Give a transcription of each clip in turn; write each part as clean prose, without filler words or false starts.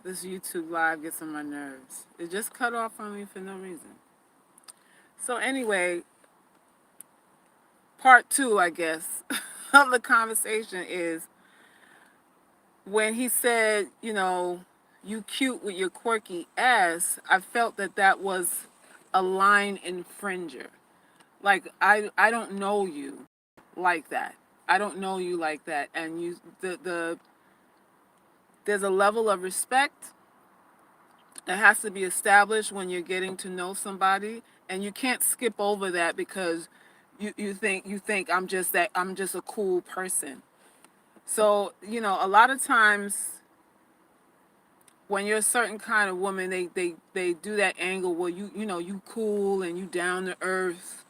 This YouTube live gets on my nerves. It just cut off on me for no reason. So anyway, part two, I guess, of the conversation is when he said, you cute with your quirky ass. I felt that that was a line infringer. Like I don't know you like that. I don't know you like that, and there's a level of respect that has to be established when you're getting to know somebody, and you can't skip over that because you think I'm just a cool person. So a lot of times when you're a certain kind of woman, they do that angle where you cool and you down to earth,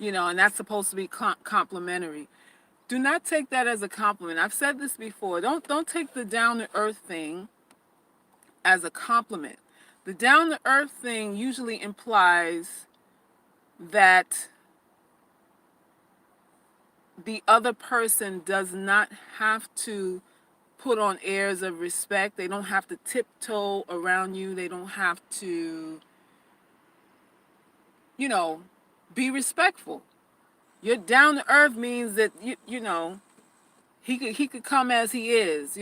and that's supposed to be complimentary. Do not take that as a compliment. I've said this before. Don't take the down to earth thing as a compliment. The down to earth thing usually implies that the other person does not have to put on airs of respect. They don't have to tiptoe around you. They don't have to, you know, be respectful. You're down to earth means that he could come as he is,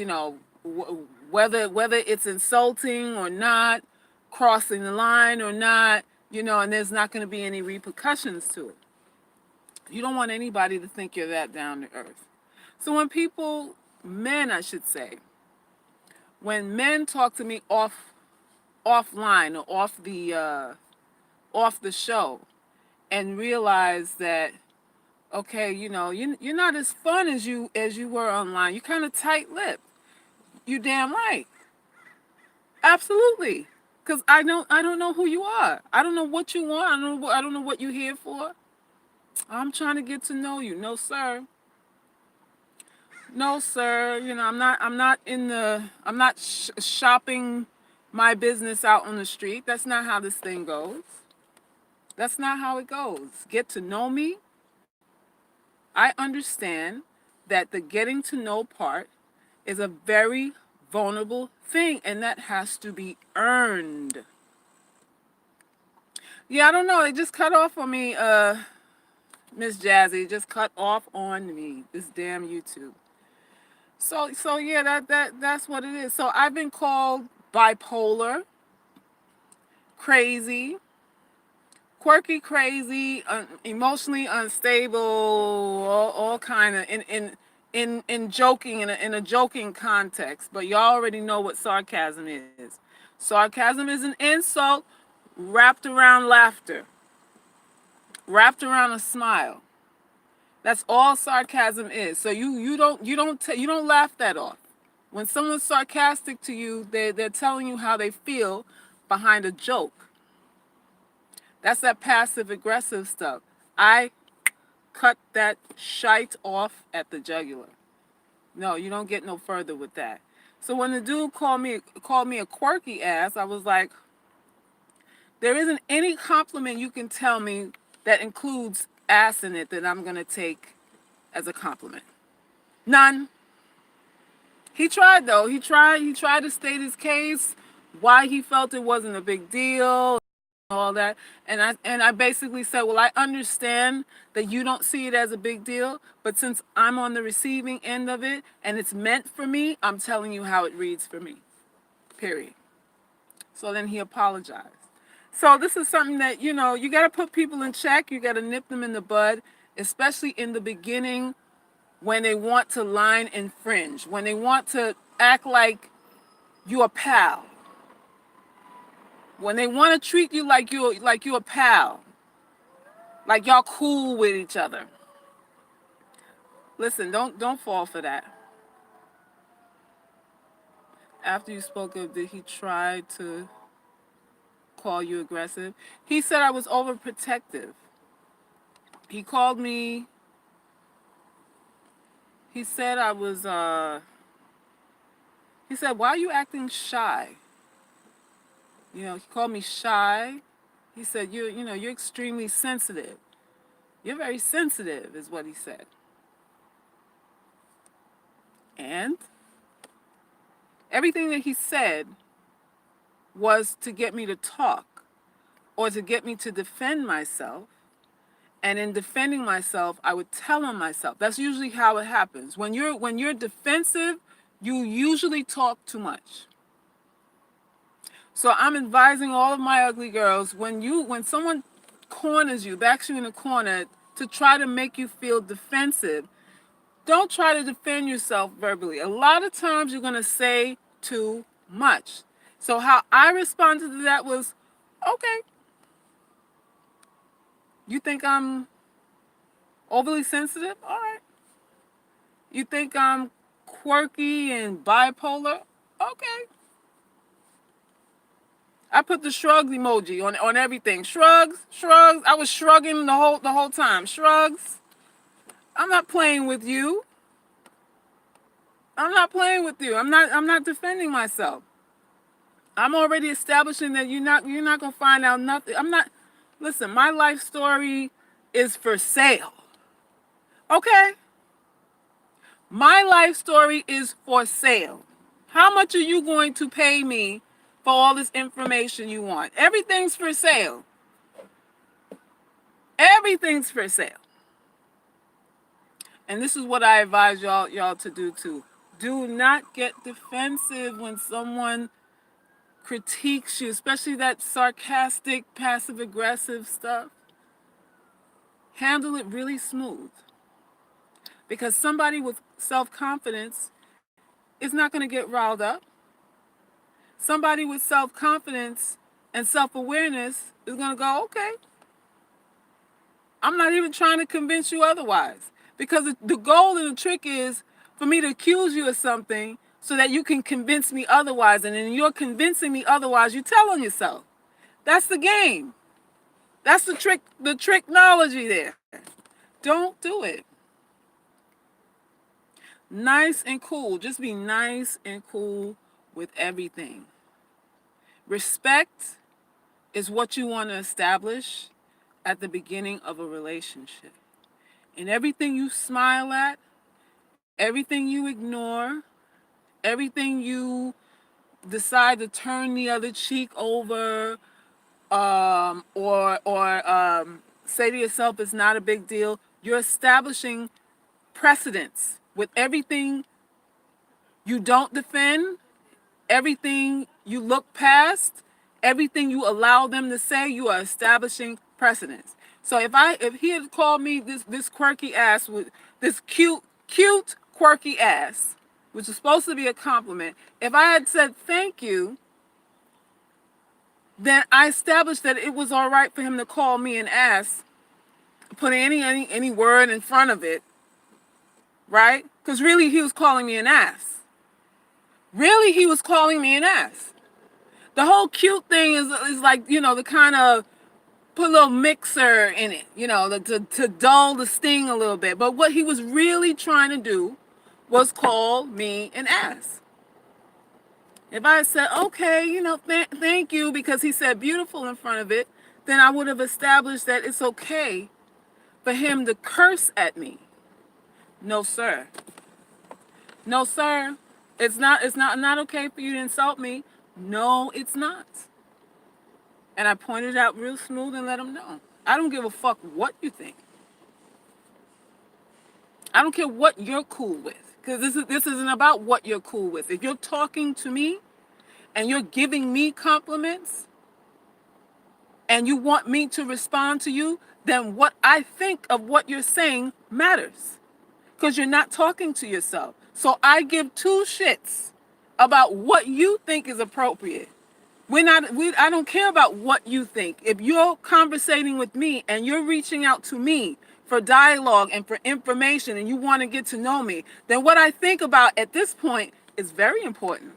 whether it's insulting or not, crossing the line or not, and there's not going to be any repercussions to it. You don't want anybody to think you're that down to earth. So when men, I should say, when men talk to me offline or off the show, and realize that, okay, you're not as fun as you were online. You kind of tight-lipped. You damn right. Absolutely. Because I don't know who you are. I don't know what you want. I don't know what you're here for. I'm trying to get to know you. No, sir. No, sir. I'm not shopping my business out on the street. That's not how this thing goes. That's not how it goes. Get to know me. I understand that the getting to know part is a very vulnerable thing, and that has to be earned. Yeah, I don't know. It just cut off on me, Miss Jazzy. It just cut off on me. This damn YouTube. So yeah, that's what it is. So I've been called bipolar, crazy, quirky, crazy, emotionally unstable, all kind of in joking in a joking context. But y'all already know what sarcasm is. Sarcasm is an insult wrapped around laughter, wrapped around a smile. That's all sarcasm is. So you don't laugh that off. When someone's sarcastic to you, they're telling you how they feel behind a joke. That's that passive aggressive stuff. I cut that shite off at the jugular. No, you don't get no further with that. So when the dude called me a quirky ass, I was like, there isn't any compliment you can tell me that includes ass in it that I'm gonna take as a compliment. None. He tried though. He tried to state his case, why he felt it wasn't a big deal, all that. And I basically said, well, I understand that you don't see it as a big deal, but since I'm on the receiving end of it and it's meant for me, I'm telling you how it reads for me. Period. So then he apologized. So this is something that, you got to put people in check. You got to nip them in the bud, especially in the beginning when they want to line and fringe, when they want to act like you a pal, when they want to treat you like you a pal, like y'all cool with each other. Listen, don't fall for that. After you spoke of, did he try to call you aggressive? He said I was overprotective. He called me. He said I was. He said, "Why are you acting shy?" He called me shy. He said, you're extremely sensitive. You're very sensitive," is what he said. And Everything that he said was to get me to talk or to get me to defend myself. And in defending myself, I would tell on myself. That's usually how it happens. When you're defensive, you usually talk too much. So I'm advising all of my ugly girls, when someone corners you, backs you in a corner to try to make you feel defensive, don't try to defend yourself verbally. A lot of times you're going to say too much. So how I responded to that was, okay, you think I'm overly sensitive? All right. You think I'm quirky and bipolar? Okay. I put the shrugs emoji on everything. Shrugs, shrugs. I was shrugging the whole time. Shrugs. I'm not playing with you. I'm not playing with you. I'm not defending myself. I'm already establishing that you're not gonna find out nothing. I'm not. Listen, my life story is for sale. Okay? My life story is for sale. How much are you going to pay me for all this information you want? Everything's for sale. Everything's for sale. And this is what I advise y'all to do too. Do not get defensive when someone critiques you, especially that sarcastic, passive aggressive stuff. Handle it really smooth. Because somebody with self-confidence is not going to get riled up. Somebody with self-confidence and self-awareness is going to go, okay, I'm not even trying to convince you otherwise. Because the goal and the trick is for me to accuse you of something so that you can convince me otherwise. And then you're convincing me otherwise, you tell on yourself. That's the game. That's the tricknology there. Don't do it. Nice and cool. Just be nice and cool with everything. Respect is what you want to establish at the beginning of a relationship. And everything you smile at, everything you ignore, everything you decide to turn the other cheek over, or say to yourself it's not a big deal, you're establishing precedence with everything you don't defend, everything you look past, everything you allow them to say. You are establishing precedence. So if he had called me this quirky ass, with this cute quirky ass, which is supposed to be a compliment, if I had said thank you, then I established that it was all right for him to call me an ass, putting any word in front of it, right? Because really he was calling me an ass. Really he was calling me an ass. The whole cute thing is like, the kind of put a little mixer in it, to dull the sting a little bit. But what he was really trying to do was call me an ass. If I had said, okay, thank you, because he said beautiful in front of it, then I would have established that it's okay for him to curse at me. No, sir. No, sir. It's not okay for you to insult me. No, it's not. And I pointed out real smooth and let him know. I don't give a fuck what you think. I don't care what you're cool with. Because this isn't about what you're cool with. If you're talking to me and you're giving me compliments and you want me to respond to you, then what I think of what you're saying matters. Because you're not talking to yourself. So I give two shits about what you think is appropriate. I don't care about what you think. If you're conversating with me and you're reaching out to me for dialogue and for information and you want to get to know me, then what I think about at this point is very important.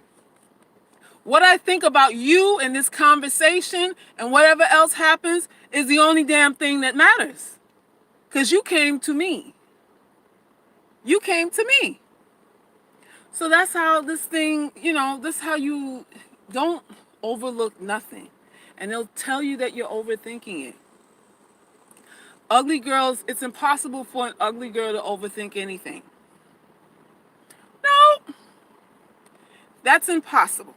What I think about you in this conversation and whatever else happens is the only damn thing that matters. Because you came to me. You came to me. So that's how this thing, this is how you don't overlook nothing. And they'll tell you that you're overthinking it. Ugly girls, it's impossible for an ugly girl to overthink anything. No. That's impossible.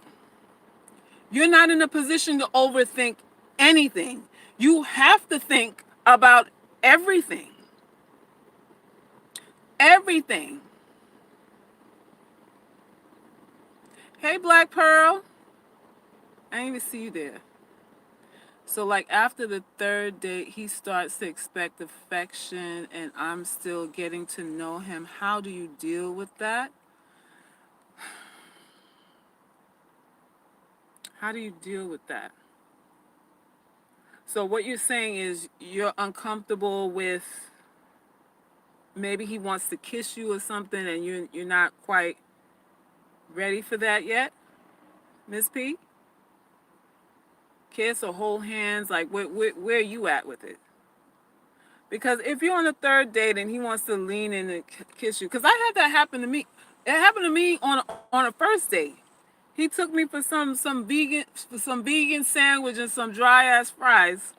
You're not in a position to overthink anything. You have to think about everything. Everything. Hey, Black Pearl. I didn't even see you there. So, like, after the third date, he starts to expect affection, and I'm still getting to know him. How do you deal with that? How do you deal with that? So, what you're saying is you're uncomfortable with maybe he wants to kiss you or something, and you're not quite ready for that yet, Miss P? Kiss or hold hands? Like, where are you at with it? Because if you're on a third date and he wants to lean in and kiss you, because I had that happen to me. It happened to me on a first date. He took me for some vegan sandwich and some dry ass fries.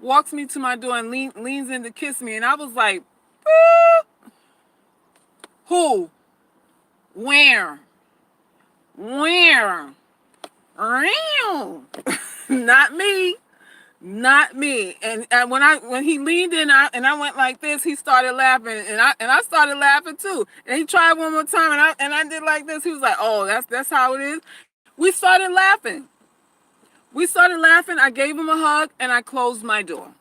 Walks me to my door and leans in to kiss me, and I was like, who? Where? Where? Not me. Not me. And when he leaned in and I went like this, he started laughing and I started laughing too. And he tried one more time and I did like this. He was like, "Oh, that's how it is." We started laughing. We started laughing. I gave him a hug and I closed my door.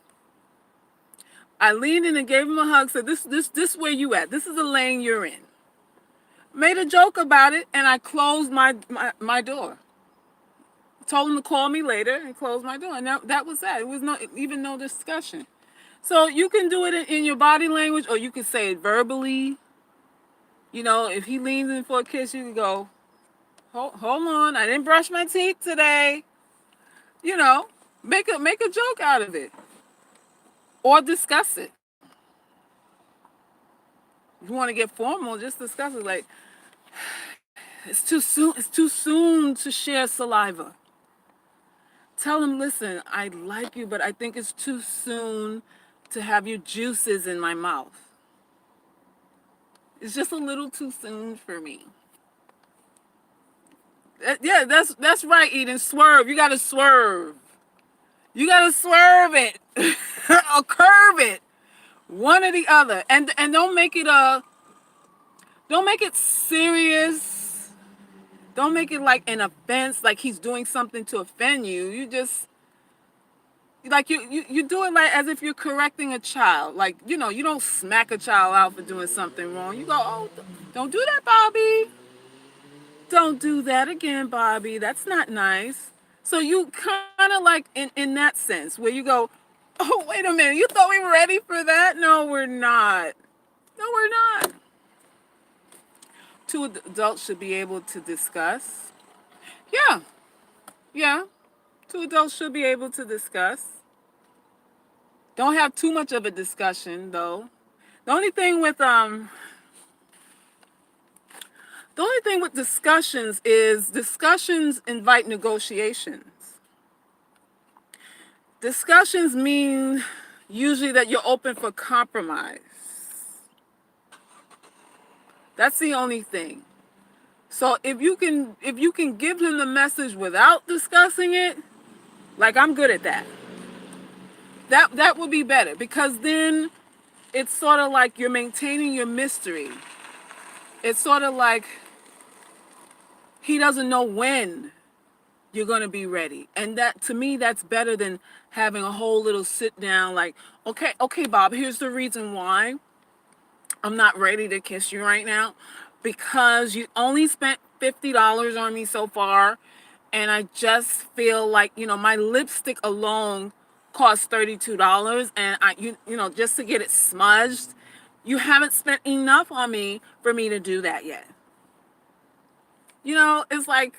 I leaned in and gave him a hug. Said, "This where you at? This is the lane you're in." Made a joke about it and I closed my door. Told him to call me later and closed my door. And that was that. It was no discussion. So you can do it in your body language or you can say it verbally. You know, if he leans in for a kiss, you can go, hold on, I didn't brush my teeth today. You know, make a joke out of it. Or discuss it. If you want to get formal, just discuss it. Like, it's too soon to share saliva. Tell him, listen, I like you, but I think it's too soon to have your juices in my mouth. It's just a little too soon for me. Yeah, that's right, Eden. Swerve. You gotta swerve. You gotta swerve it or curve it. One or the other. And don't make it serious. Don't make it like an offense, like he's doing something to offend you. You just like you do it like as if you're correcting a child. Like, you know, you don't smack a child out for doing something wrong. You go, "Oh, don't do that, Bobby. Don't do that again, Bobby. That's not nice." So you kind of like in that sense where you go, "Oh, wait a minute. You thought we were ready for that? No, we're not. No, we're not." Two adults should be able to discuss. Yeah, yeah. Two adults should be able to discuss. Don't have too much of a discussion though. The only thing with discussions is discussions invite negotiations. Discussions mean usually that you're open for compromise. That's the only thing. So if you can give him the message without discussing it, like I'm good at that. That would be better because then it's sort of like you're maintaining your mystery. It's sort of like he doesn't know when you're going to be ready. And that to me that's better than having a whole little sit down like, "Okay, Bob, here's the reason why I'm not ready to kiss you right now because you only spent $50 on me so far and I just feel like, you know, my lipstick alone costs $32 and you know, just to get it smudged, you haven't spent enough on me for me to do that yet." You know, it's like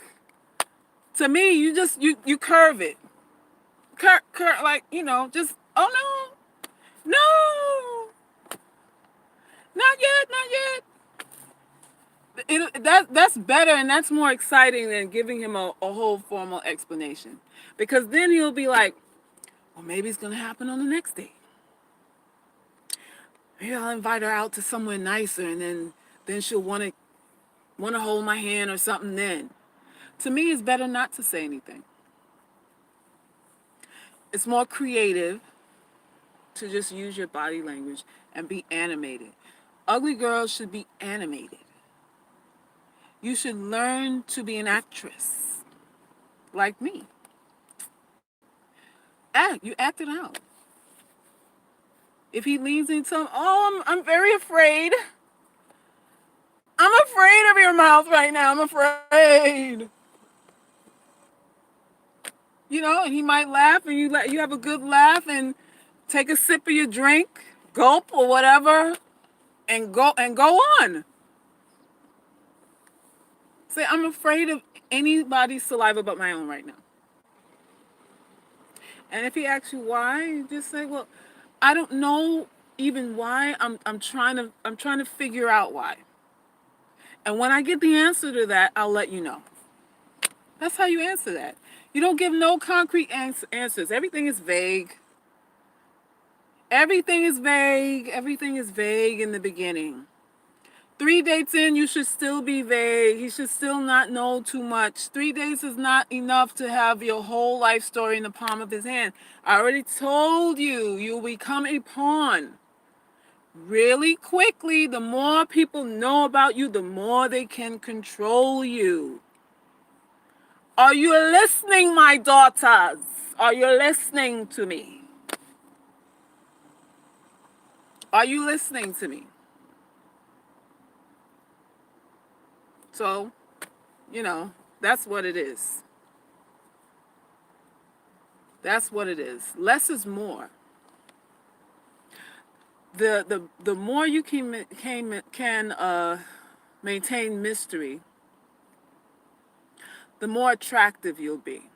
to me you curve it. Like, you know, just, "Oh no. No. Not yet, not yet." That's better and that's more exciting than giving him a whole formal explanation because then he'll be like, "Well, maybe it's gonna happen on the next date. Maybe I'll invite her out to somewhere nicer and then she'll want to want to hold my hand or something then. To me, it's better not to say anything. It's more creative to just use your body language and be animated. Ugly girls should be animated. You should learn to be an actress like me. Act. You act it out. If he leans into, oh, I'm very afraid. I'm afraid of your mouth right now. I'm afraid. You know, and he might laugh, and you have a good laugh, and take a sip of your drink, gulp or whatever, and go on. Say, I'm afraid of anybody's saliva but my own right now. And if he asks you why, you just say, well, I don't know even why. I'm trying to figure out why. And when I get the answer to that, I'll let you know. That's how you answer that. You don't give no concrete answers. Everything is vague. Everything is vague. Everything is vague in the beginning. 3 dates in, you should still be vague. You should still not know too much. 3 days is not enough to have your whole life story in the palm of his hand. I already told you, you'll become a pawn. Really quickly, the more people know about you, the more they can control you. Are you listening, my daughters? Are you listening to me? Are you listening to me? So, that's what it is. That's what it is. Less is more. The more you can maintain mystery, the more attractive you'll be.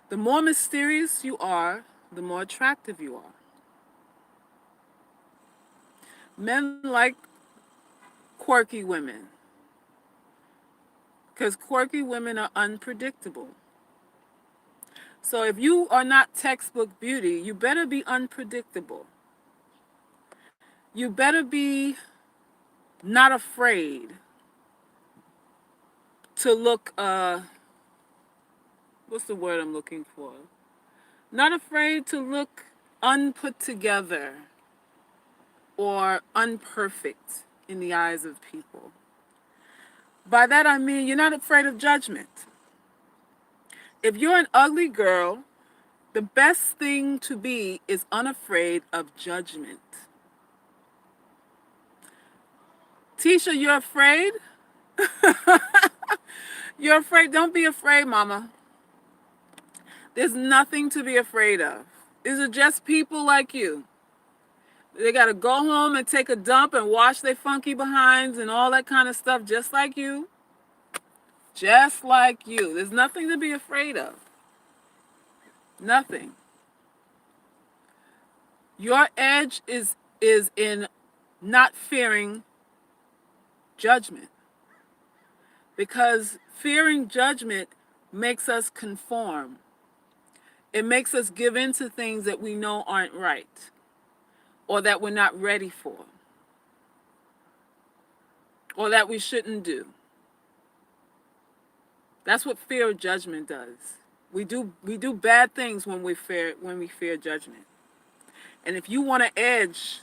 The more mysterious you are, the more attractive you are. Men like quirky women because quirky women are unpredictable. So if you are not textbook beauty, you better be unpredictable. You better be not afraid to look, what's the word I'm looking for? Not afraid to look unput together or unperfect in the eyes of people. By that I mean you're not afraid of judgment. If you're an ugly girl, the best thing to be is unafraid of judgment. Tisha, you're afraid? You're afraid? Don't be afraid, mama. There's nothing to be afraid of. These are just people like you. They got to go home and take a dump and wash their funky behinds and all that kind of stuff just like you. Just like you. There's nothing to be afraid of. Nothing. Your edge is in not fearing judgment. Because fearing judgment makes us conform. It makes us give in to things that we know aren't right or that we're not ready for or that we shouldn't do. That's what fear of judgment does. We do bad things when we fear judgment. And if you want to edge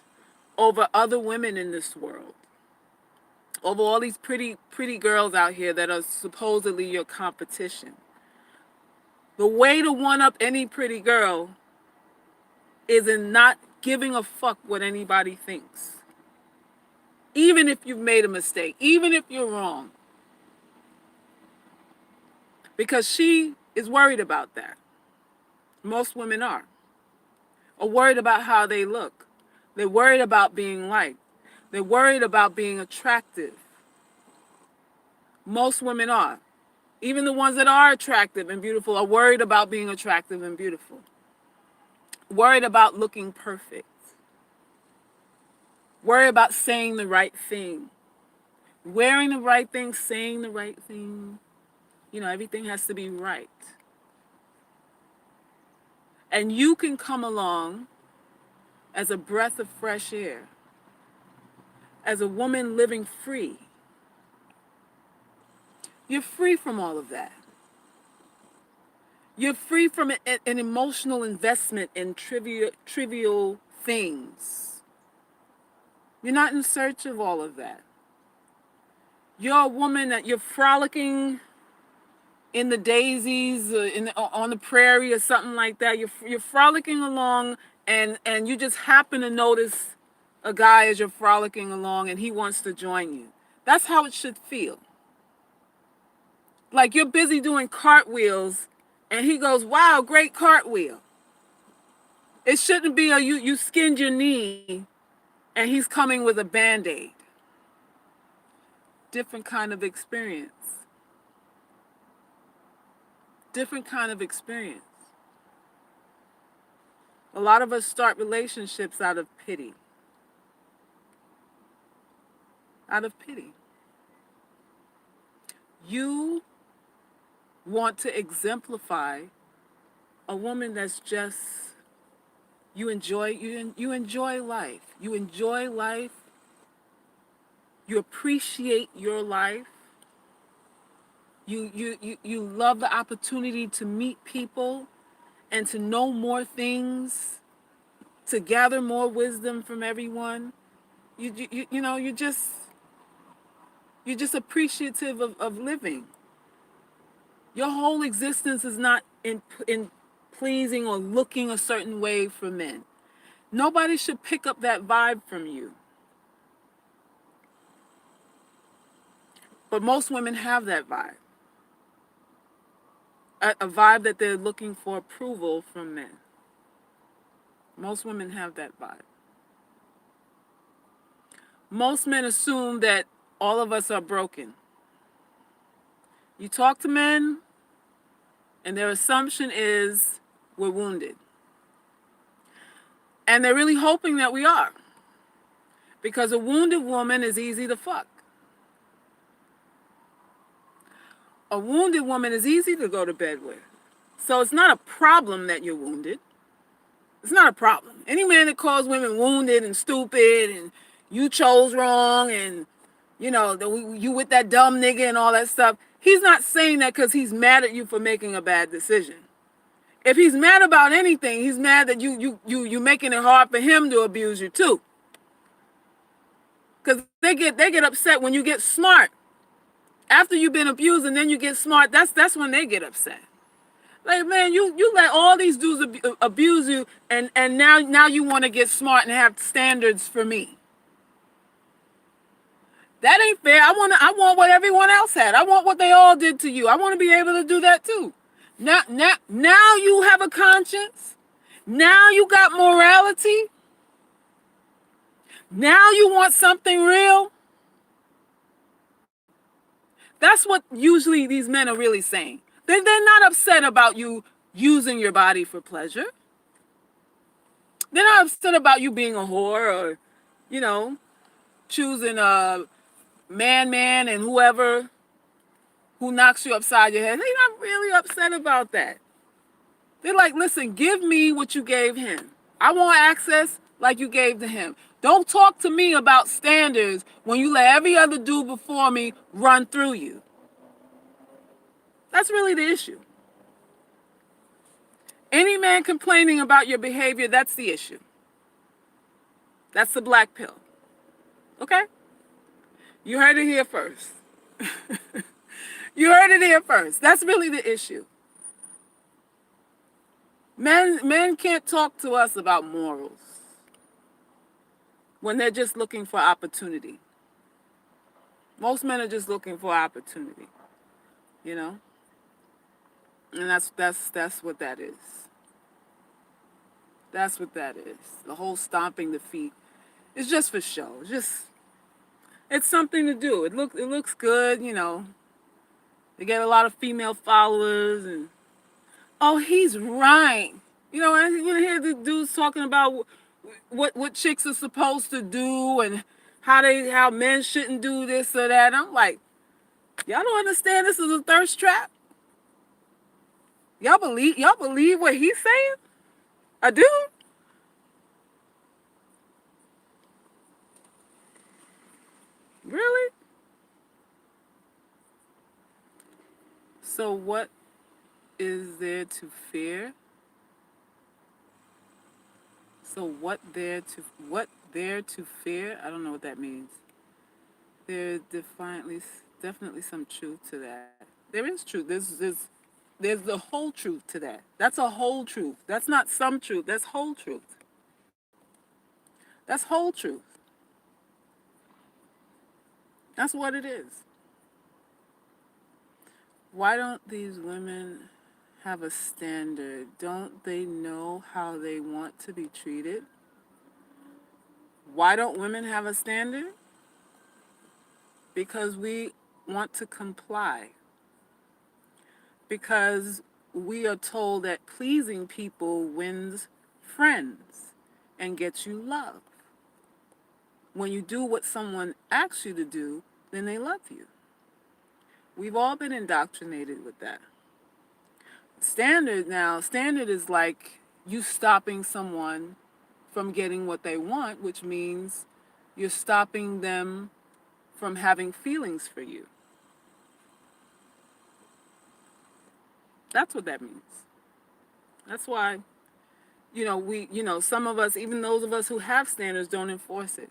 over other women in this world, over all these pretty girls out here that are supposedly your competition, the way to one up any pretty girl is in not giving a fuck what anybody thinks. Even if you've made a mistake, even if you're wrong. Because she is worried about that. Most women are worried about how they look. They're worried about being liked. They're worried about being attractive. Most women are. Even the ones that are attractive and beautiful are worried about being attractive and beautiful. Worried about looking perfect. Worried about saying the right thing. Wearing the right thing, saying the right thing. Everything has to be right. And you can come along as a breath of fresh air. as a woman living free. You're free from all of that. You're free from an emotional investment in trivial things. You're not in search of all of that. You're a woman that you're frolicking in the daisies, on the prairie or something like that. You're frolicking along, and you just happen to notice a guy as you're frolicking along, and he wants to join you. That's how it should feel. Like you're busy doing cartwheels, and he goes, "Wow, great cartwheel." It shouldn't be you skinned your knee, and he's coming with a Band-Aid. Different kind of experience. Different kind of experience. A lot of us start relationships out of pity. Out of pity. You want to exemplify a woman that's just, you enjoy life. You enjoy life. You appreciate your life. You love the opportunity to meet people and to know more things, to gather more wisdom from everyone. You're just appreciative of living. Your whole existence is not in pleasing or looking a certain way for men. Nobody should pick up that vibe from you. But most women have that vibe. A vibe that they're looking for approval from men. Most women have that vibe. Most men assume that all of us are broken. You talk to men, and their assumption is we're wounded. And they're really hoping that we are. Because a wounded woman is easy to fuck. A wounded woman is easy to go to bed with. So it's not a problem that you're wounded. It's not a problem. Any man that calls women wounded and stupid and you chose wrong and, you with that dumb nigga and all that stuff, he's not saying that because he's mad at you for making a bad decision. If he's mad about anything, he's mad that you making it hard for him to abuse you too. Because they get upset when you get smart. After you've been abused and then you get smart, that's when they get upset. Like, man, you let all these dudes abuse you, and now you want to get smart and have standards for me. That ain't fair. I want what everyone else had. I want what they all did to you. I want to be able to do that too. Now you have a conscience. Now you got morality. Now you want something real. That's what usually these men are really saying. They're not upset about you using your body for pleasure. They're not upset about you being a whore or, choosing a man and whoever who knocks you upside your head. They're not really upset about that. They're like, listen, give me what you gave him. I want access like you gave to him. Don't talk to me about standards when you let every other dude before me run through you. That's really the issue. Any man complaining about your behavior, that's the issue. That's the black pill. Okay? You heard it here first. You heard it here first. That's really the issue. Men can't talk to us about morals when they're just looking for opportunity. Most men are just looking for opportunity, And that's what that is. That's what that is. The whole stomping the feet. It's just for show. It's something to do. It looks good, They get a lot of female followers and oh, he's right. And you hear the dudes talking about what chicks are supposed to do and how men shouldn't do this or that. I'm like, y'all don't understand this is a thirst trap? Y'all believe what he's saying? I do. Really? So what is there to fear? So what there to fear? I don't know what that means. There's definitely some truth to that. There is truth. There's the whole truth to that. That's a whole truth. That's not some truth. That's whole truth. That's whole truth. That's what it is. Why don't these women have a standard? Don't they know how they want to be treated? Why don't women have a standard? Because we want to comply. Because we are told that pleasing people wins friends and gets you love. When you do what someone asks you to do, then they love you. We've all been indoctrinated with that. Standard is like you stopping someone from getting what they want, which means you're stopping them from having feelings for you. That's what that means. That's why, some of us, even those of us who have standards, don't enforce it.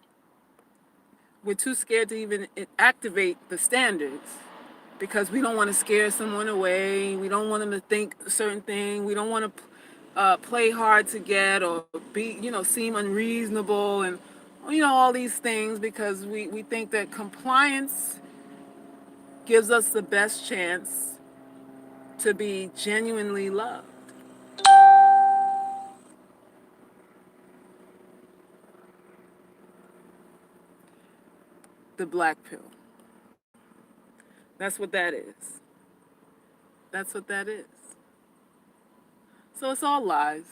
We're too scared to even activate the standards because we don't want to scare someone away. We don't want them to think a certain thing. We don't want to play hard to get or be, seem unreasonable and, all these things because we think that compliance gives us the best chance to be genuinely loved. The black pill. That's what that is. That's what that is. So it's all lies.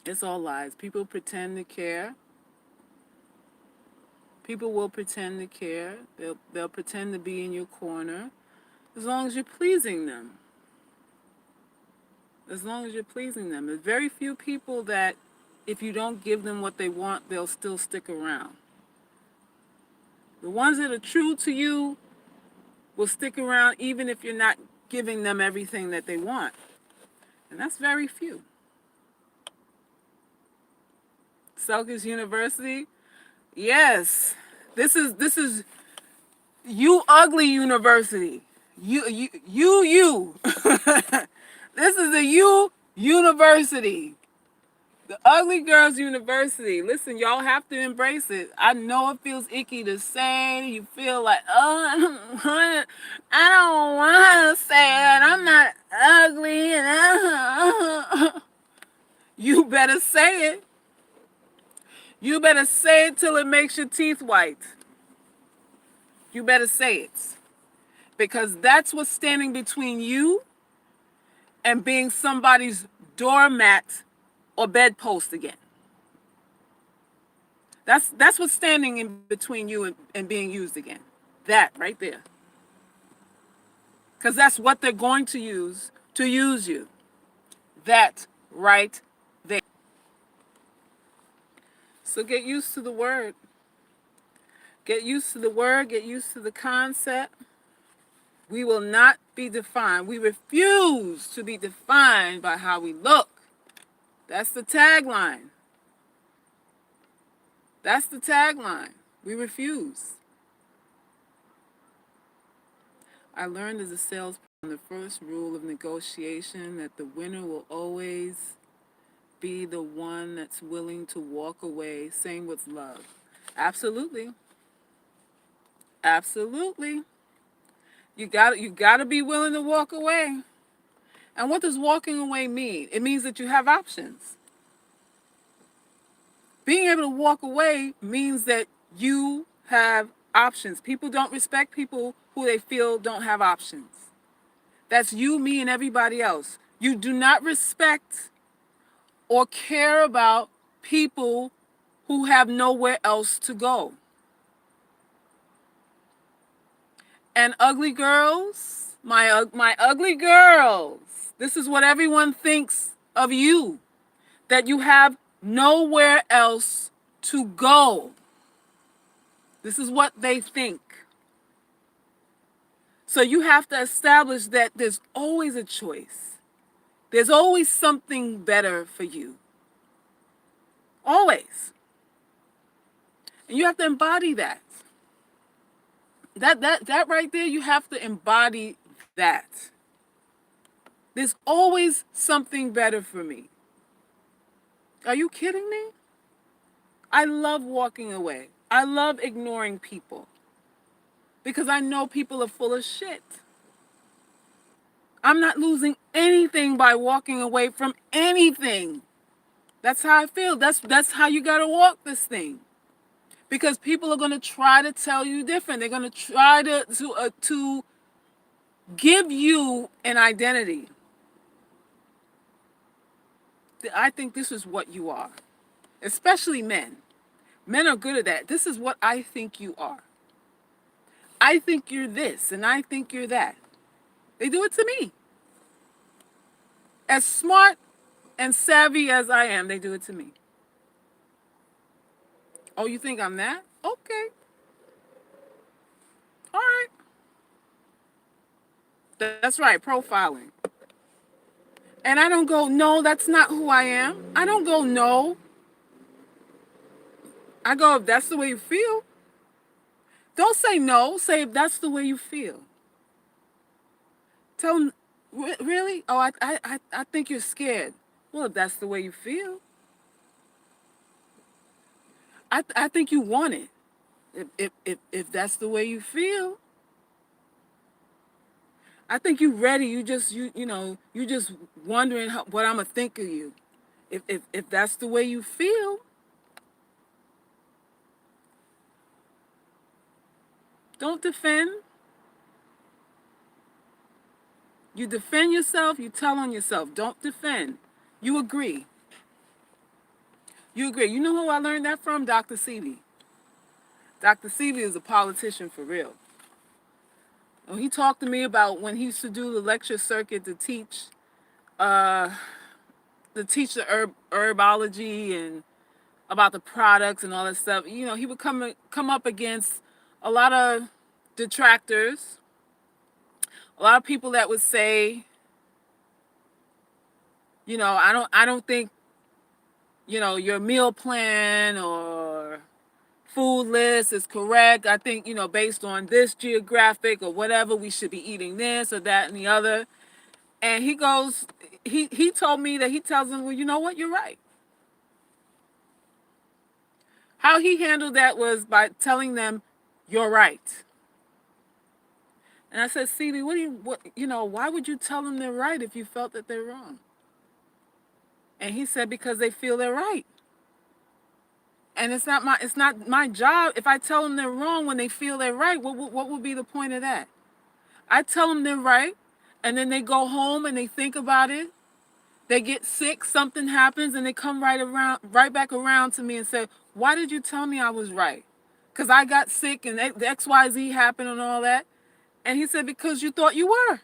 It's all lies. People pretend to care. People will pretend to care. They'll pretend to be in your corner as long as you're pleasing them. As long as you're pleasing them. There's very few people that if you don't give them what they want, they'll still stick around. The ones that are true to you will stick around even if you're not giving them everything that they want. And that's very few. Selkis University? Yes. This is you ugly university. You. This is a you university. The Ugly Girls University. Listen, y'all have to embrace it. I know it feels icky to say. You feel like, I don't want to say it. I'm not ugly. And you better say it. You better say it till it makes your teeth white. You better say it. Because that's what's standing between you and being somebody's doormat or bedpost again. That's what's standing in between you and being used again. That right there. Because that's what they're going to use you. That right there. So get used to the word. Get used to the word. Get used to the concept. We will not be defined. We refuse to be defined by how we look. That's the tagline. That's the tagline. We refuse. I learned as a salesperson the first rule of negotiation that the winner will always be the one that's willing to walk away. Same with love. Absolutely. Absolutely. You gotta be willing to walk away. And what does walking away mean? It means that you have options. Being able to walk away means that you have options. People don't respect people who they feel don't have options. That's you, me, and everybody else. You do not respect or care about people who have nowhere else to go. And ugly girls, my ugly girls, this is what everyone thinks of you, that you have nowhere else to go. This is what they think. So you have to establish that there's always a choice. There's always something better for you. Always. And you have to embody that. That right there, you have to embody that. There's always something better for me. Are you kidding me? I love walking away. I love ignoring people because I know people are full of shit. I'm not losing anything by walking away from anything. That's how I feel. That's how you got to walk this thing. Because people are going to try to tell you different. They're going to try to give you an identity. I think this is what you are. Especially men. Men are good at that. This is what I think you are. I think you're this and I think you're that. They do it to me. As smart and savvy as I am, they do it to me. Oh, you think I'm that? Okay. All right. That's right, profiling. And I don't go, no, that's not who I am. I don't go, no. I go, if that's the way you feel. Don't say no. Say if that's the way you feel. Tell them, really? Oh, I think you're scared. Well, if that's the way you feel. I think you want it. If that's the way you feel. I think you're ready. You just wondering what I'm gonna think of you. If that's the way you feel, don't defend. You defend yourself. You tell on yourself. Don't defend. You agree. You agree. You know who I learned that from? Dr. Sebi. Dr. Sebi is a politician for real. He talked to me about when he used to do the lecture circuit uh, to teach the herbology and about the products and all that stuff. He would come up against a lot of detractors, a lot of people that would say, I don't think, your meal plan or food list is correct. I think, based on this geographic or whatever, we should be eating this or that and the other. And he told me that he tells them, well, you know what, you're right. How he handled that was by telling them, you're right. And I said, Stevie, why would you tell them they're right if you felt that they're wrong? And he said, because they feel they're right. And it's not my job. If I tell them they're wrong when they feel they're right, what would be the point of that? I tell them they're right, and then they go home and they think about it. They get sick, something happens, and they come right back around to me and say, why did you tell me I was right? Because I got sick and the XYZ happened and all that. And he said, because you thought you were.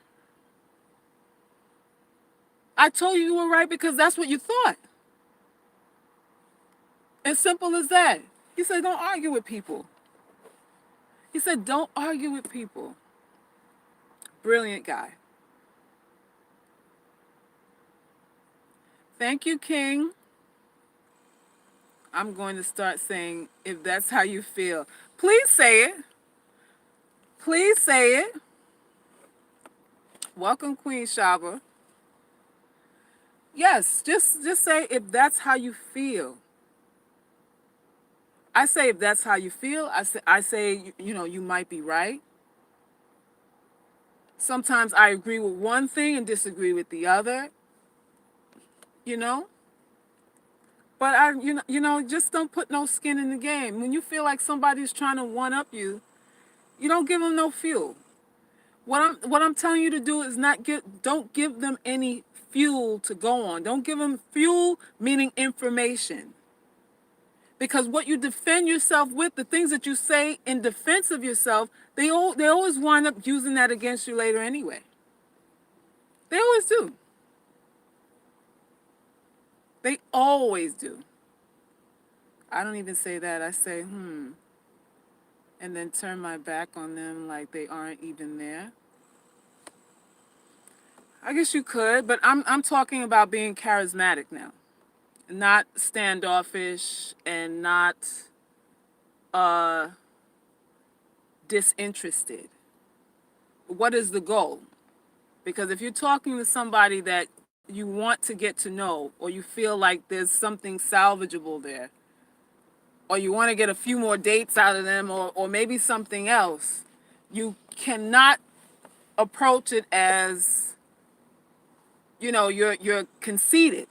I told you were right because that's what you thought. As simple as that. He said, don't argue with people. He said, don't argue with people. Brilliant guy. Thank you, King. I'm going to start saying, if that's how you feel. Please say it. Please say it. Welcome, Queen Shaba. Yes, just say, if that's how you feel. I say, if that's how you feel, I say, you might be right. Sometimes I agree with one thing and disagree with the other. But just don't put no skin in the game. When you feel like somebody's trying to one up you, you don't give them no fuel. What I'm telling you to do is don't give them any fuel to go on. Don't give them fuel, meaning information. Because what you defend yourself with, the things that you say in defense of yourself, they always wind up using that against you later anyway. They always do. They always do. I don't even say that. I say, and then turn my back on them like they aren't even there? I guess you could, but I'm talking about being charismatic now, not standoffish and not uh disinterested. What is the goal? Because if you're talking to somebody that you want to get to know, or you feel like there's something salvageable there, or you want to get a few more dates out of them, or maybe something else, you cannot approach it as, you're conceited.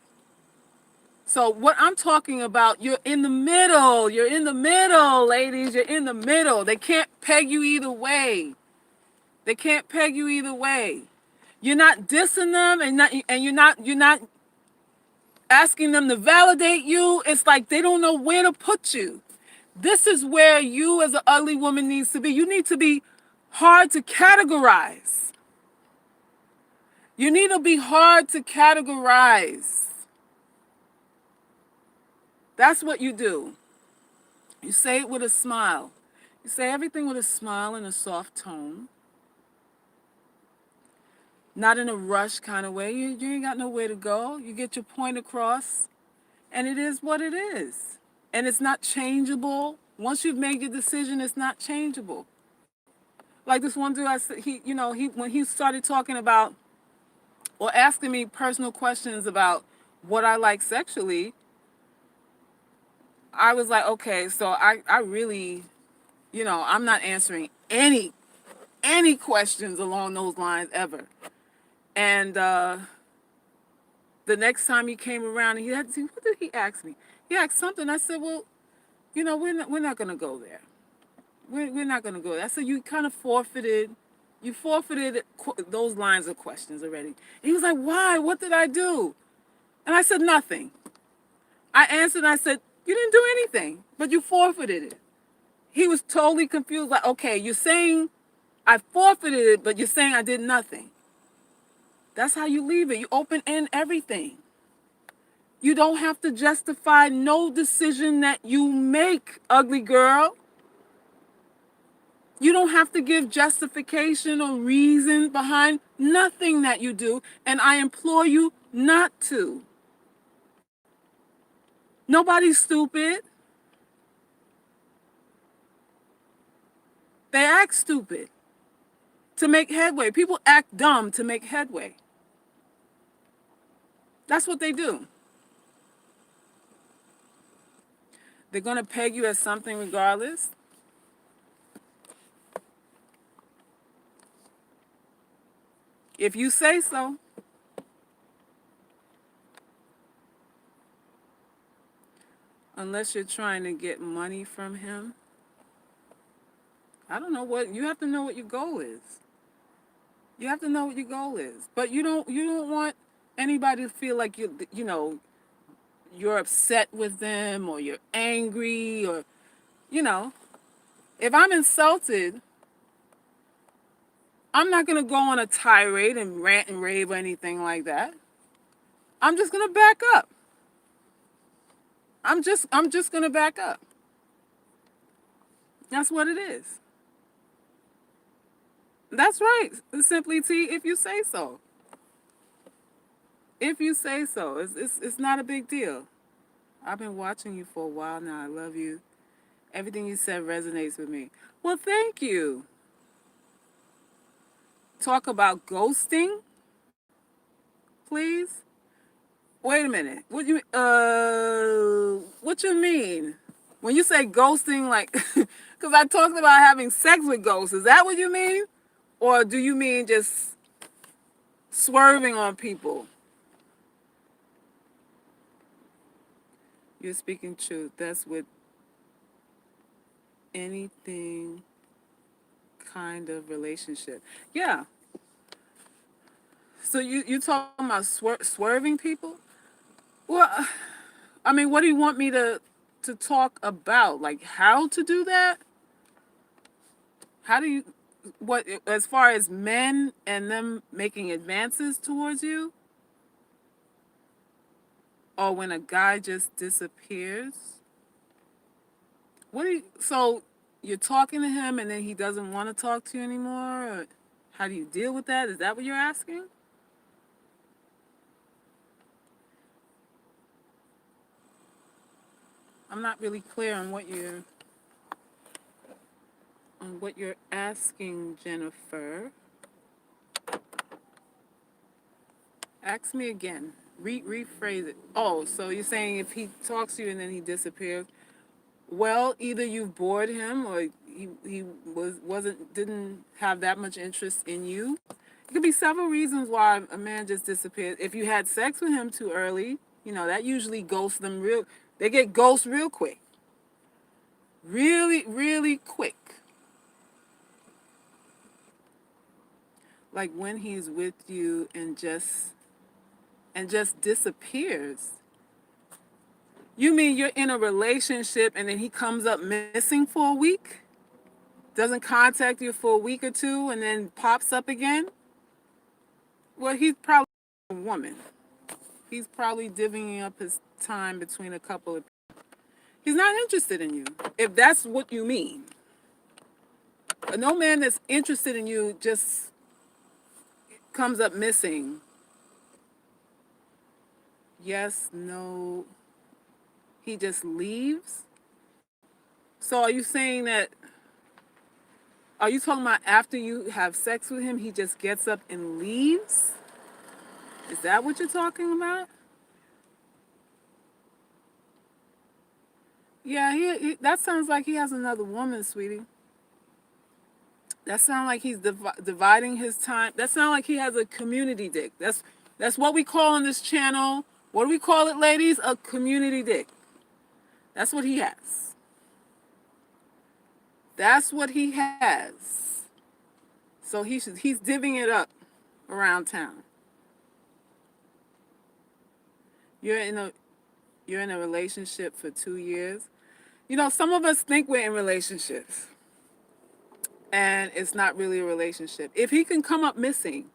So what I'm talking about, you're in the middle. You're in the middle, ladies. You're in the middle. They can't peg you either way. They can't peg you either way. You're not dissing them, and you're not asking them to validate you. It's like they don't know where to put you. This is where you as an ugly woman needs to be. You need to be hard to categorize. You need to be hard to categorize. That's what you do. You say it with a smile. You say everything with a smile and a soft tone. Not in a rush kind of way. You ain't got nowhere to go. You get your point across, and it is what it is. And it's not changeable. Once you've made your decision, it's not changeable. Like this one dude, I said, he when he started talking about or asking me personal questions about what I like sexually, I was like, okay, so I really, I'm not answering any questions along those lines ever. And the next time he came around, he had to see, what did he ask me? He asked something. I said, well, we're not going to go there. We're not going to go there. I said, you forfeited those lines of questions already. And he was like, why? What did I do? And I said, nothing. I answered, and I said, you didn't do anything, but you forfeited it. He was totally confused, like, okay, you're saying I forfeited it, but you're saying I did nothing. That's how you leave it. You open end everything. You don't have to justify no decision that you make, ugly girl. You don't have to give justification or reason behind nothing that you do, and I implore you not to. Nobody's stupid. They act stupid to make headway. People act dumb to make headway. That's what they do. They're going to peg you as something regardless. If you say so. Unless you're trying to get money from him. I don't know what, you have to know what your goal is. You have to know what your goal is. But you don't want anybody to feel like you're upset with them, or you're angry, or if I'm insulted, I'm not going to go on a tirade and rant and rave or anything like that. I'm just going to back up. I'm just going to back up. That's what it is. That's right. Simply T, if you say so. If you say so. It's not a big deal. I've been watching you for a while now. I love you. Everything you said resonates with me. Well, thank you. Talk about ghosting, please. Wait a minute. What you mean? When you say ghosting, like, because I talked about having sex with ghosts. Is that what you mean? Or do you mean just swerving on people? You're speaking truth. That's with anything kind of relationship. Yeah. So you talking about swerving people? Well, I mean, what do you want me to talk about? Like how to do that? How do you, what, as far as men and them making advances towards you? Or when a guy just disappears? So you're talking to him and then he doesn't want to talk to you anymore? Or how do you deal with that? Is that what you're asking? I'm not really clear on what you're asking, Jennifer. Ask me again. Rephrase it. Oh, so you're saying if he talks to you and then he disappears? Well, either you've bored him or he didn't have that much interest in you. It could be several reasons why a man just disappears. If you had sex with him too early, that usually ghosts them real. They get ghosts real quick. Really, really quick. Like when he's with you and just disappears. You mean you're in a relationship and then he comes up missing for a week? Doesn't contact you for a week or two and then pops up again? Well, he's probably a woman. He's probably divvying up his time between a couple of people. He's not interested in you, if that's what you mean. No man that's interested in you just comes up missing. Yes, no. He just leaves? So are you talking about after you have sex with him, he just gets up and leaves? Is that what you're talking about? Yeah, that sounds like he has another woman, sweetie. That sounds like he's dividing his time. That sounds like he has a community dick. That's what we call on this channel. What do we call it, ladies? A community dick. That's what he has. That's what he has. So he's divvying it up around town. You're in a relationship for 2 years. Some of us think we're in relationships, and it's not really a relationship. If he can come up missing,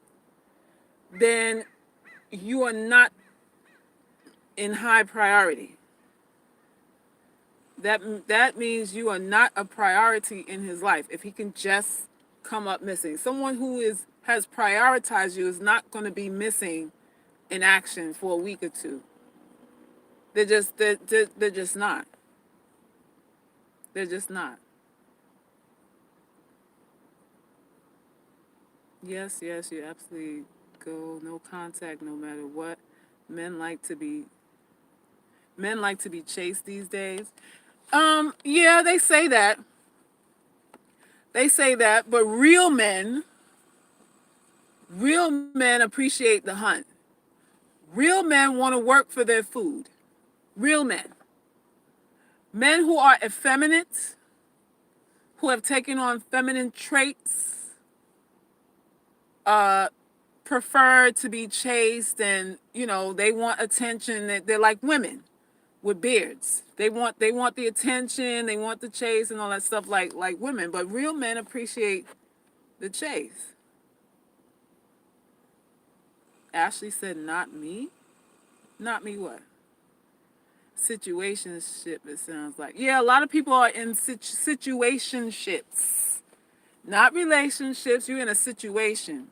then you are not in high priority. That means you are not a priority in his life. If he can just come up missing, someone who has prioritized you is not going to be missing in action for a week or two. They're just not. They're just not. Yes, you absolutely go no contact no matter what. Men like to be chased these days. Yeah, they say that. But real men appreciate the hunt. Real men want to work for their food. Real men. Men who are effeminate, who have taken on feminine traits, prefer to be chased, and they want attention. They're like women with beards. They want the attention, they want the chase and all that stuff like women. But real men appreciate the chase. Ashley said, "Not me." Not me what? Situationship, it sounds like. Yeah, a lot of people are in situationships. Not relationships. You're in a situation.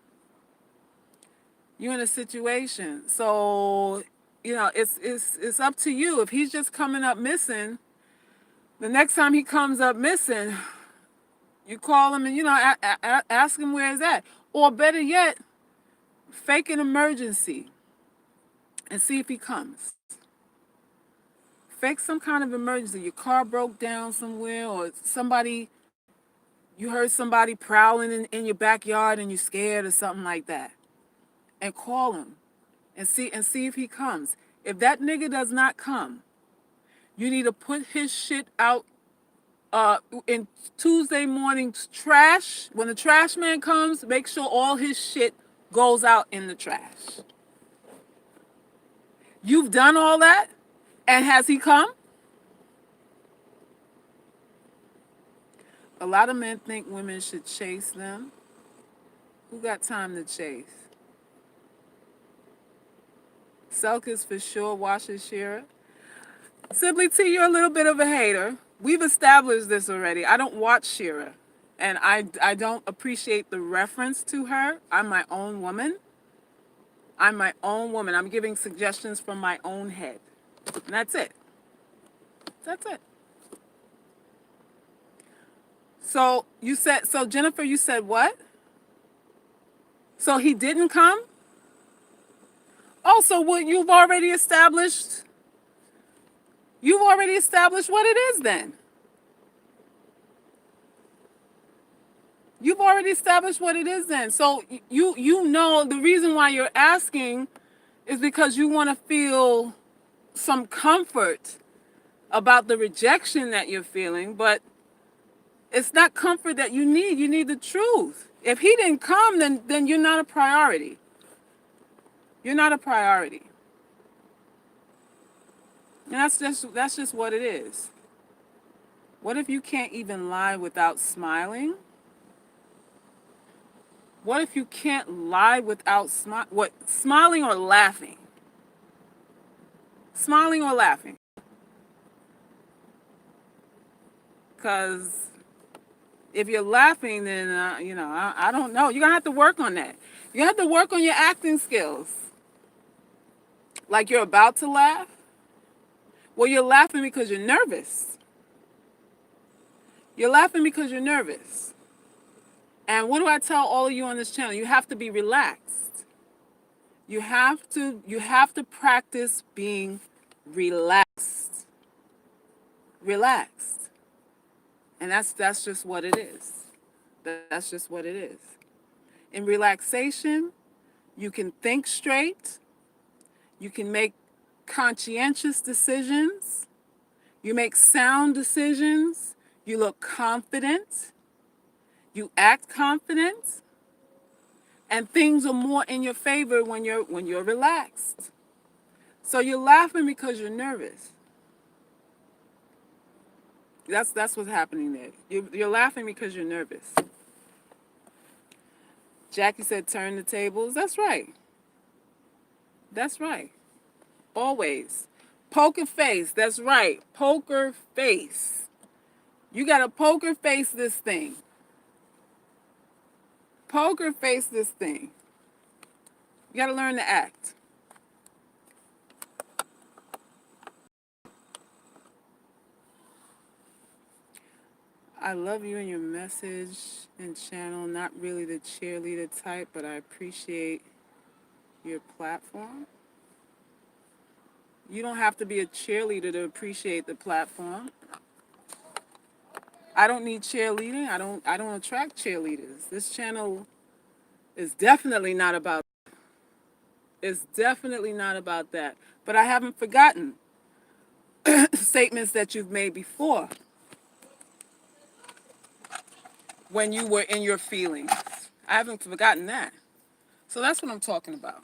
So, it's up to you. If he's just coming up missing, the next time he comes up missing, you call him and, ask him where he's at. Or better yet, fake an emergency and see if he comes. Fake some kind of emergency. Your car broke down somewhere, or you heard somebody prowling in your backyard and you're scared or something like that. And call him and see if he comes. If that nigga does not come, you need to put his shit out in Tuesday morning's trash. When the trash man comes, make sure all his shit goes out in the trash. You've done all that? And has he come? A lot of men think women should chase them. Who got time to chase? Selkis for sure, Washer Shearer. Simply T, you're a little bit of a hater. We've established this already. I don't watch Shira, and I don't appreciate the reference to her. I'm my own woman. I'm my own woman. I'm giving suggestions from my own head. And that's it. That's it. So you said, so Jennifer, you said what? So he didn't come? Oh, so what you've already established what it is then. You've already established what it is then. So you know the reason why you're asking is because you want to feel some comfort about the rejection that you're feeling, but it's not comfort that you need. You need the truth. If he didn't come, then you're not a priority. You're not a priority. And that's just what it is. What if you can't even lie without smiling? What if you can't lie without smiling or laughing? Smiling or laughing? Because if you're laughing, then I don't know. You're gonna have to work on that. You have to work on your acting skills. Like you're about to laugh. Well, you're laughing because you're nervous. You're laughing because you're nervous. And what do I tell all of you on this channel? You have to be relaxed. You have to practice being relaxed. Relaxed. And that's just what it is. That's just what it is. In relaxation, you can think straight. You can make conscientious decisions. You make sound decisions. You look confident. You act confident. And things are more in your favor when you're relaxed. So you're laughing because you're nervous. That's what's happening there. You're laughing because you're nervous. Jackie said turn the tables. That's right. That's right. Always. Poker face. That's right. Poker face. You got to poker face this thing. Poker face this thing. You got to learn to act. I love you and your message and channel. Not really the cheerleader type, but I appreciate your platform. You don't have to be a cheerleader to appreciate the platform. I don't need cheerleading. I don't attract cheerleaders. This channel is definitely not about it's definitely not about that. But I haven't forgotten statements that you've made before when you were in your feelings. I haven't forgotten that. So that's what I'm talking about.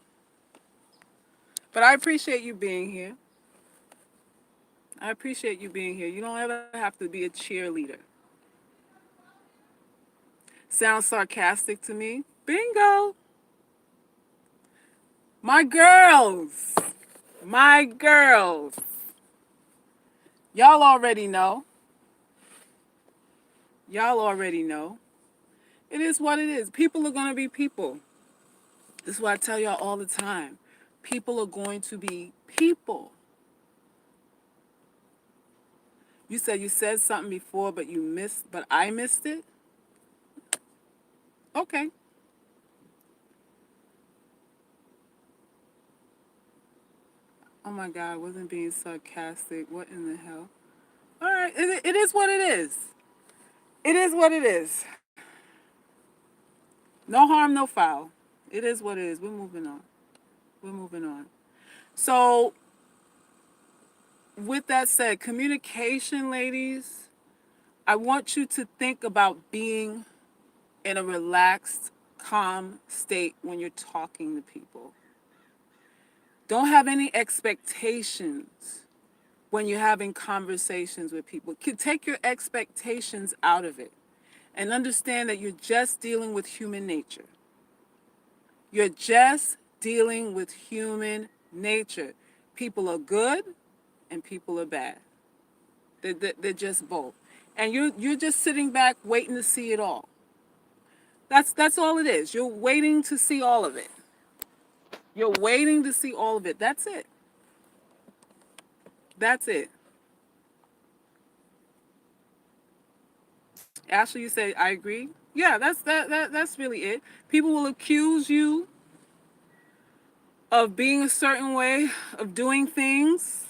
But I appreciate you being here. I appreciate you being here. You don't ever have to be a cheerleader. Sounds sarcastic to me. Bingo. My girls. My girls. Y'all already know. Y'all already know. It is what it is. People are going to be people. This is what I tell y'all all the time. People are going to be people. You said something before, but I missed it? Okay. Oh my God, I wasn't being sarcastic. What in the hell? All right, it is what it is. It is what it is. No harm, no foul. It is what it is. We're moving on. We're moving on. So, with that said, communication, ladies, I want you to think about being in a relaxed, calm state when you're talking to people. Don't have any expectations when you're having conversations with people. Take your expectations out of it and understand that you're just dealing with human nature. You're just dealing with human nature. People are good and people are bad. They're just both. And you're just sitting back waiting to see it all. That's all it is. You're waiting to see all of it. You're waiting to see all of it. That's it. That's it. Ashley, you say I agree. Yeah, that's really it. People will accuse you of being a certain way, of doing things,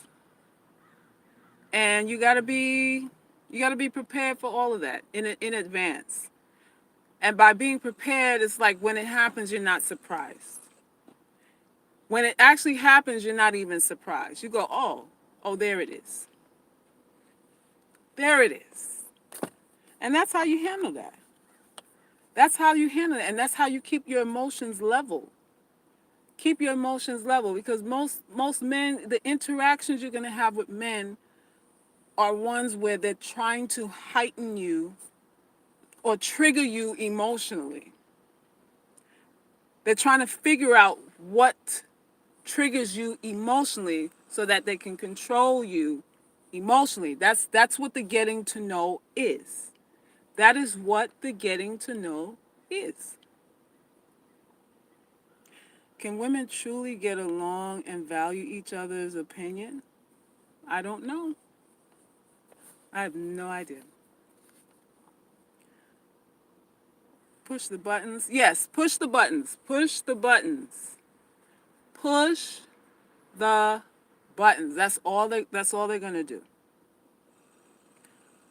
and you got to be prepared for all of that in advance. And by being prepared, it's like when it happens, you're not surprised. When it actually happens, you're not even surprised. You go, oh, there it is. There it is. And that's how you handle that. That's how you handle it. And that's how you keep your emotions level. Keep your emotions level, because most men, the interactions you're going to have with men are ones where they're trying to heighten you or trigger you emotionally. They're trying to figure out what triggers you emotionally so that they can control you emotionally. That's what the getting to know is. That is what the getting to know is. Can women truly get along and value each other's opinion? I don't know. I have no idea. Push the buttons. Yes, push the buttons. Push the buttons. Push the buttons. That's all they're going to do.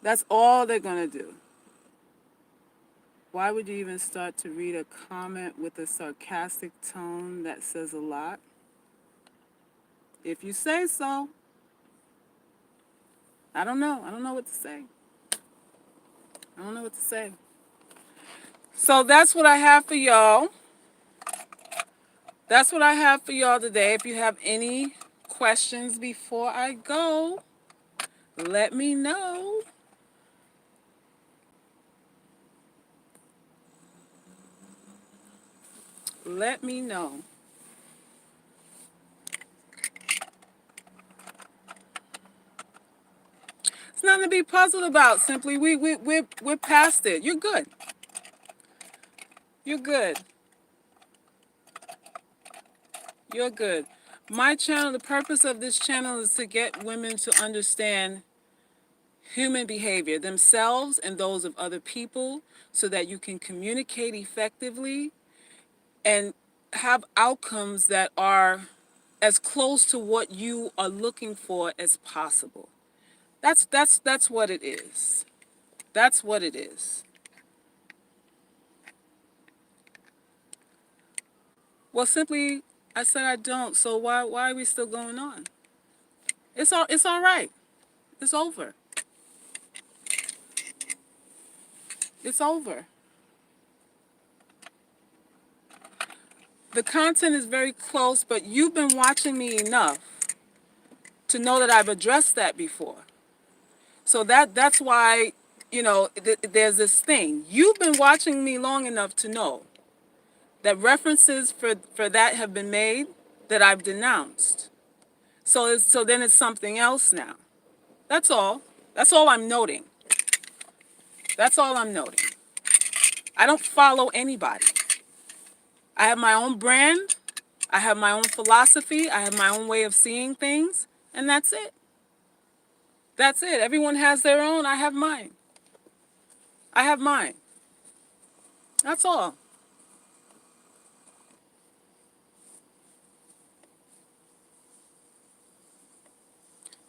That's all they're going to do. Why would you even start to read a comment with a sarcastic tone? That says a lot. If you say so. I don't know. I don't know what to say. I don't know what to say. So that's what I have for y'all. That's what I have for y'all today. If you have any questions before I go, let me know. Let me know. It's nothing to be puzzled about. Simply, we're past it. You're good. You're good. You're good. My channel, the purpose of this channel is to get women to understand human behavior, themselves and those of other people, so that you can communicate effectively and have outcomes that are as close to what you are looking for as possible. That's what it is. That's what it is. Well, simply, I said I don't. So why are we still going on? It's all right. It's over. It's over. The content is very close, but you've been watching me enough to know that I've addressed that before. So that's why, there's this thing. You've been watching me long enough to know that references for that have been made that I've denounced. So then it's something else now. That's all. That's all I'm noting. That's all I'm noting. I don't follow anybody. I have my own brand. I have my own philosophy. I have my own way of seeing things. And that's it. That's it. Everyone has their own. I have mine. I have mine. That's all.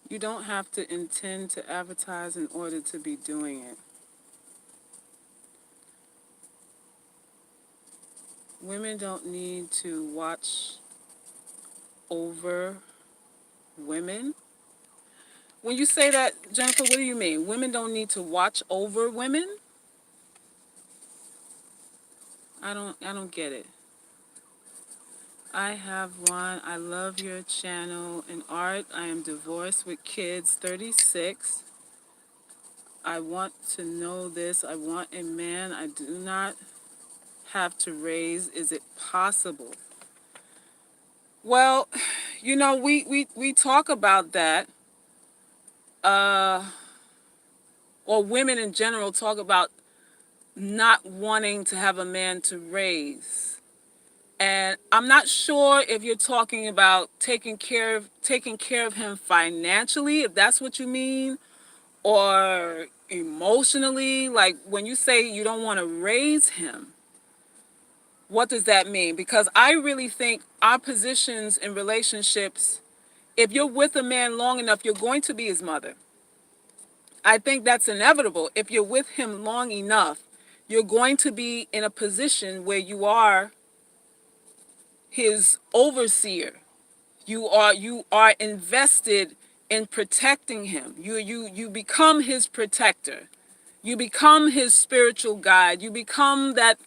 You don't have to intend to advertise in order to be doing it. Women don't need to watch over women. When you say that, Jennifer, what do you mean? Women don't need to watch over women? I don't get it. I have one. I love your channel. In art, I am divorced with kids, 36. I want to know this. I want a man I do not have to raise. Is it possible? Well, we talk about that. or women in general talk about not wanting to have a man to raise. And I'm not sure if you're talking about taking care of him financially, if that's what you mean, or emotionally. Like when you say you don't want to raise him, what does that mean? Because I really think our positions in relationships, if you're with a man long enough, you're going to be his mother. I think that's inevitable. If you're with him long enough, you're going to be in a position where you are his overseer. You are invested in protecting him. You become his protector. You become his spiritual guide. You become that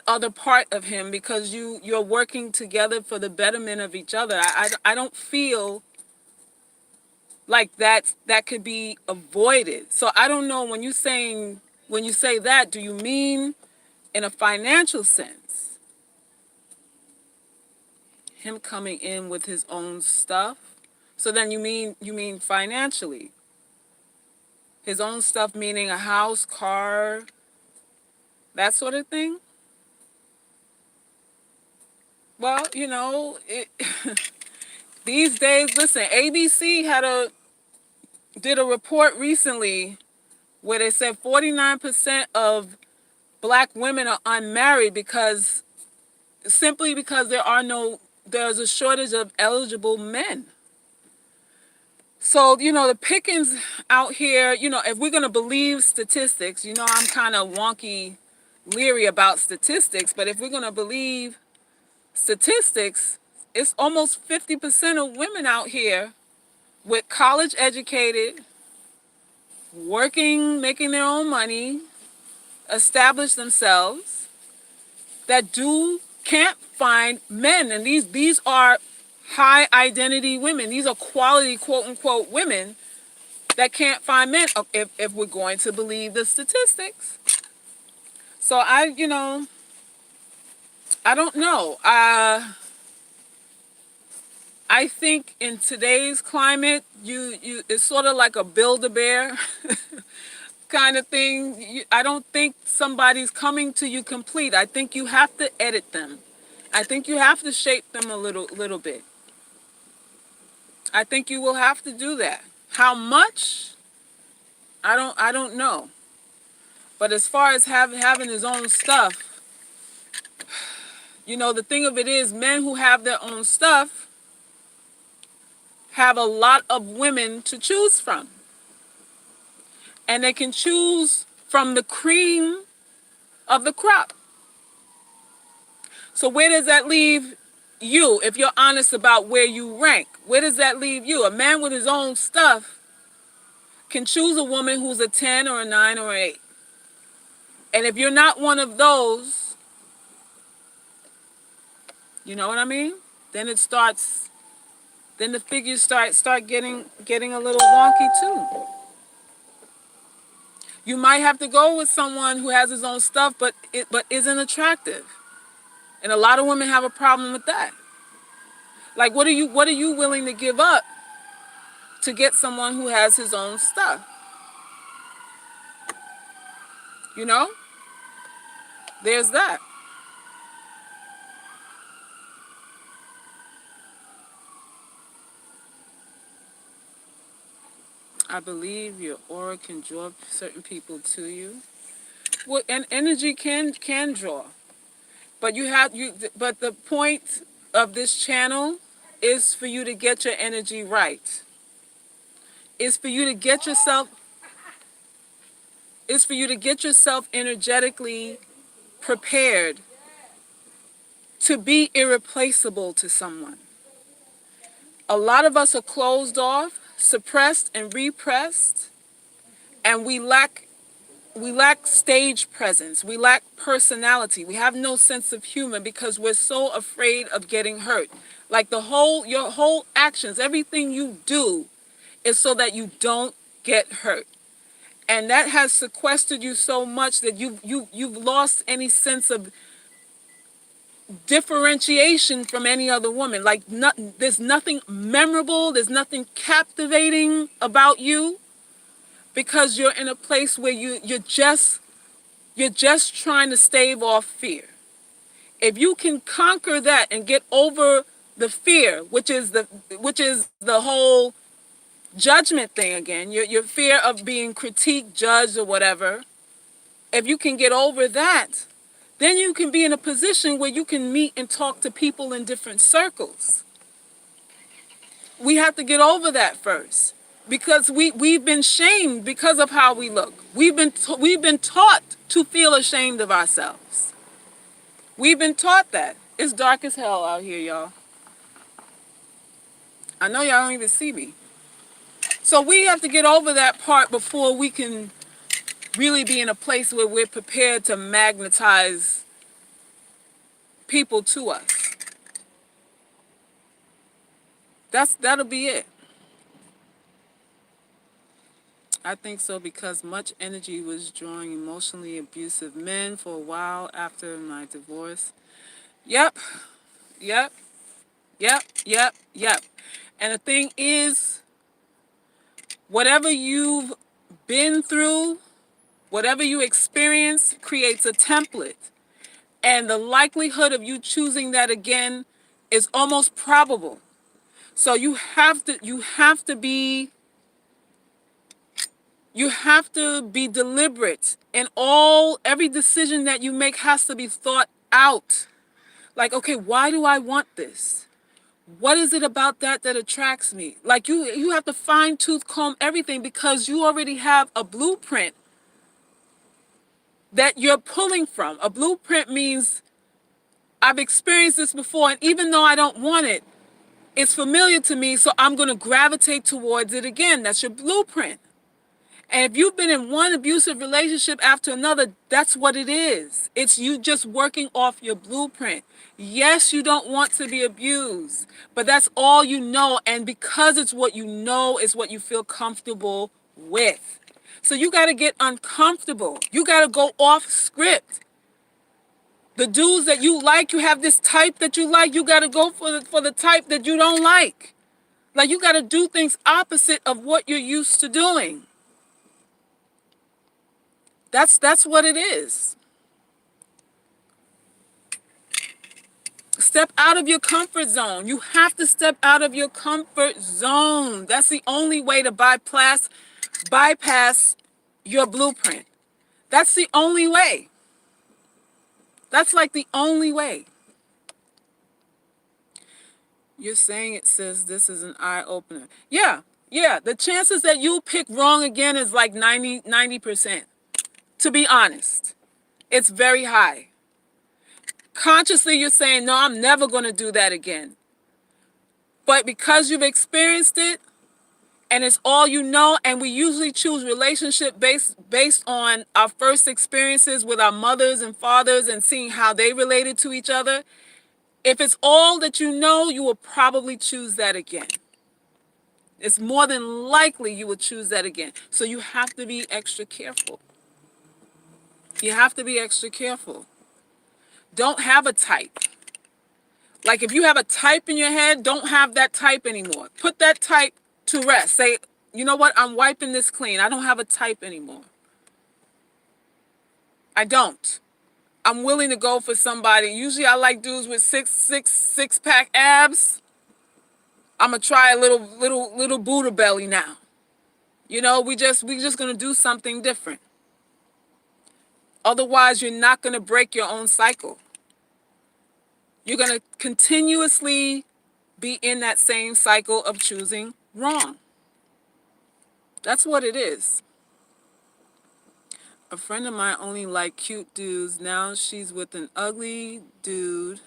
other part of him because you're working together for the betterment of each other. I don't feel like that could be avoided. So I don't know, when you say that, do you mean in a financial sense, him coming in with his own stuff? So then you mean financially, his own stuff, meaning a house, car, that sort of thing? Well, these days, listen, ABC did a report recently where they said 49% of black women are unmarried simply because there's a shortage of eligible men. So, the pickings out here, if we're going to believe statistics, I'm kind of wonky, leery about statistics, but if we're going to believe statistics, it's almost 50% of women out here with college educated, working, making their own money, establish themselves, that can't find men. And these are high identity women. These are quality, quote unquote, women that can't find men, if we're going to believe the statistics. So I don't know. I think in today's climate, it's sort of like a Build-A-Bear kind of thing. I don't think somebody's coming to you complete. I think you have to edit them. I think you have to shape them a little bit. I think you will have to do that. How much? I don't know. But as far as having his own stuff, the thing of it is, men who have their own stuff have a lot of women to choose from. And they can choose from the cream of the crop. So where does that leave you, if you're honest about where you rank? Where does that leave you? A man with his own stuff can choose a woman who's a 10 or a 9 or an 8. And if you're not one of those, you know what I mean? Then the figures start getting a little wonky too. You might have to go with someone who has his own stuff but isn't attractive. And a lot of women have a problem with that. Like, what are you willing to give up to get someone who has his own stuff? There's that. I believe your aura can draw certain people to you. Well, and energy can draw. But but the point of this channel is for you to get your energy right. Is for you to get yourself energetically prepared to be irreplaceable to someone. A lot of us are closed off, suppressed and repressed, and we lack stage presence. We lack personality. We have no sense of humor because we're so afraid of getting hurt. Like your whole actions, everything you do is so that you don't get hurt. And that has sequestered you so much that you've lost any sense of differentiation from any other woman. Like, there's nothing memorable, there's nothing captivating about you. because you're in a place where you're just trying to stave off fear. If you can conquer that and get over the fear, which is the whole judgment thing again, your fear of being critiqued, judged, or whatever. If you can get over that, then you can be in a position where you can meet and talk to people in different circles. We have to get over that first, because we've been shamed because of how we look. We've been taught to feel ashamed of ourselves. We've been taught that. It's dark as hell out here, y'all. I know y'all don't even see me. So we have to get over that part before we can really be in a place where we're prepared to magnetize people to us. That'll be it. I think so, because much energy was drawing emotionally abusive men for a while after my divorce. Yep, yep, yep. And the thing is, whatever you've been through, whatever you experience creates a template. And the likelihood of you choosing that again is almost probable. So you have to be deliberate, and every decision that you make has to be thought out. Like, okay, why do I want this? What is it about that attracts me? Like, you have to fine tooth comb everything, because you already have a blueprint that you're pulling from. A blueprint means I've experienced this before, and even though I don't want it, it's familiar to me, so I'm going to gravitate towards it again. That's your blueprint. And if you've been in one abusive relationship after another, that's what it is. It's you just working off your blueprint. Yes, you don't want to be abused, but that's all you know. And because it's what you know, is what you feel comfortable with. So you got to get uncomfortable. You got to go off script. The dudes that you like, you have this type that you like, you got to go for the type that you don't like. Like, you got to do things opposite of what you're used to doing. That's what it is. Step out of your comfort zone. You have to step out of your comfort zone. That's the only way to bypass your blueprint. That's the only way. That's like the only way. You're saying it says this is an eye-opener. Yeah. The chances that you pick wrong again is like 90%. To be honest, it's very high. Consciously, you're saying, no, I'm never going to do that again. But because you've experienced it, and it's all you know, and we usually choose relationship based on our first experiences with our mothers and fathers and seeing how they related to each other. If it's all that you know, you will probably choose that again. It's more than likely you will choose that again. So you have to be extra careful. You have to be extra careful. Don't have a type. Like, if you have a type in your head, don't have that type anymore. Put that type to rest. Say, you know what? I'm wiping this clean. I don't have a type anymore. I don't. I'm willing to go for somebody. Usually I like dudes with six pack abs. I'm gonna try a little Buddha belly now. You know, we just gonna do something different. Otherwise, you're not gonna break your own cycle. You're gonna continuously be in that same cycle of choosing wrong. That's what it is. A friend of mine only liked cute dudes. Now she's with an ugly dude,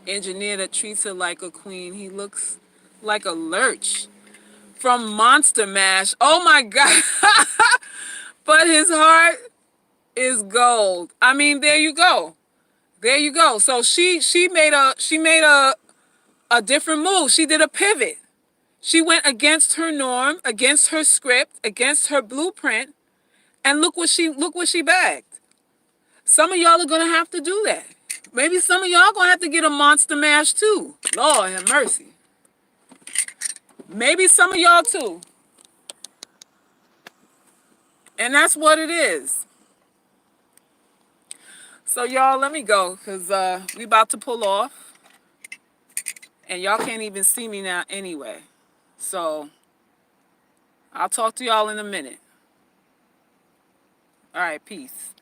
engineer, that treats her like a queen. He looks like a lurch from Monster Mash. Oh my God. But his heart is gold. I mean, there you go. There you go. So she made a different move. She did a pivot. She went against her norm, against her script, against her blueprint, and look what she bagged. Some of y'all are gonna have to do that. Maybe some of y'all gonna have to get a Monster Mash too. Lord have mercy. Maybe some of y'all too. And that's what it is. So y'all, let me go, because we about to pull off. And y'all can't even see me now anyway. So I'll talk to y'all in a minute. All right, peace.